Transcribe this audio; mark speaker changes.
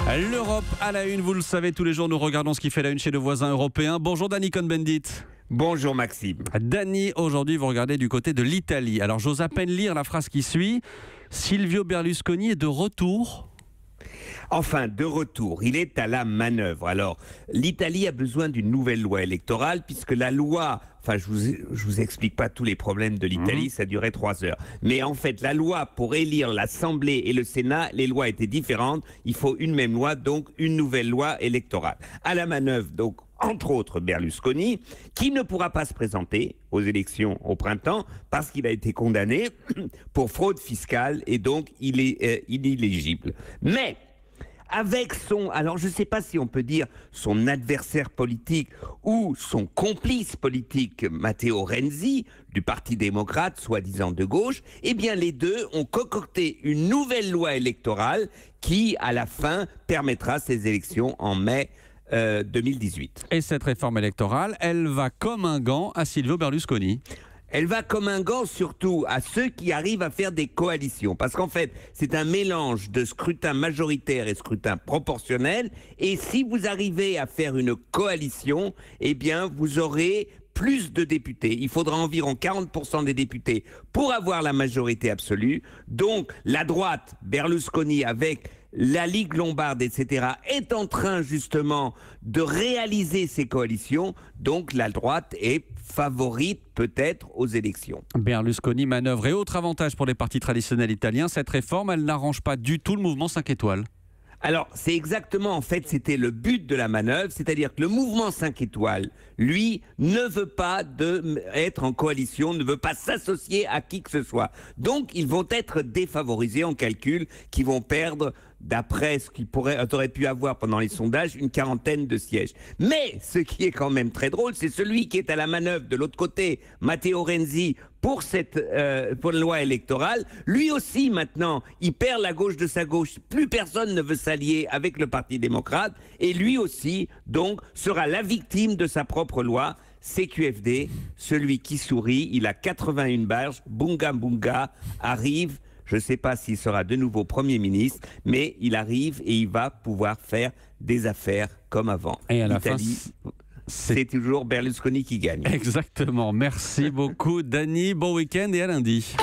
Speaker 1: L'Europe à la une, vous le savez, tous les jours nous regardons ce qui fait la une chez nos voisins européens. Bonjour Dany Cohn-Bendit.
Speaker 2: Bonjour Maxime.
Speaker 1: Dany, aujourd'hui vous regardez du côté de l'Italie. Alors j'ose à peine lire la phrase qui suit. Silvio Berlusconi est de retour.
Speaker 2: Enfin, de retour, il est à la manœuvre. Alors, l'Italie a besoin d'une nouvelle loi électorale puisque la loi... Enfin, je vous explique pas tous les problèmes de l'Italie, ça durait 3 heures. Mais en fait, la loi pour élire l'Assemblée et le Sénat, les lois étaient différentes. Il faut une même loi, donc une nouvelle loi électorale. À la manœuvre, donc, entre autres, Berlusconi, qui ne pourra pas se présenter aux élections au printemps parce qu'il a été condamné pour fraude fiscale et donc il est inéligible. Mais... avec son, alors je ne sais pas si on peut dire son adversaire politique ou son complice politique, Matteo Renzi, du Parti démocrate, soi-disant de gauche, eh bien les deux ont concocté une nouvelle loi électorale qui, à la fin, permettra ces élections en mai 2018.
Speaker 1: Et cette réforme électorale, elle va comme un gant à Silvio Berlusconi.
Speaker 2: Elle va comme un gant surtout à ceux qui arrivent à faire des coalitions. Parce qu'en fait, c'est un mélange de scrutin majoritaire et scrutin proportionnel. Et si vous arrivez à faire une coalition, eh bien, vous aurez plus de députés. Il faudra environ 40% des députés pour avoir la majorité absolue. Donc, la droite, Berlusconi avec la Ligue lombarde, etc., est en train justement de réaliser ces coalitions. Donc, la droite est favorite peut-être aux élections.
Speaker 1: Berlusconi manœuvre et autre avantage pour les partis traditionnels italiens. Cette réforme, elle n'arrange pas du tout le mouvement 5 étoiles.
Speaker 2: Alors, c'est exactement, en fait, c'était le but de la manœuvre, c'est-à-dire que le mouvement 5 étoiles, lui, ne veut pas être en coalition, ne veut pas s'associer à qui que ce soit. Donc, ils vont être défavorisés en calcul, qui vont perdre, d'après ce qu'ils auraient pu avoir pendant les sondages, une 40aine de sièges. Mais, ce qui est quand même très drôle, c'est celui qui est à la manœuvre de l'autre côté, Matteo Renzi, pour la loi électorale. Lui aussi, maintenant, il perd la gauche de sa gauche. Plus personne ne veut s'allier avec le Parti démocrate. Et lui aussi, donc, sera la victime de sa propre loi. CQFD, celui qui sourit, il a 81 barges. Bunga Bunga arrive. Je ne sais pas s'il sera de nouveau Premier ministre, mais il arrive et il va pouvoir faire des affaires comme avant.
Speaker 1: Et à la
Speaker 2: L'Italie, c'est toujours Berlusconi qui gagne.
Speaker 1: Exactement. Merci beaucoup, Dany. Bon week-end et à lundi.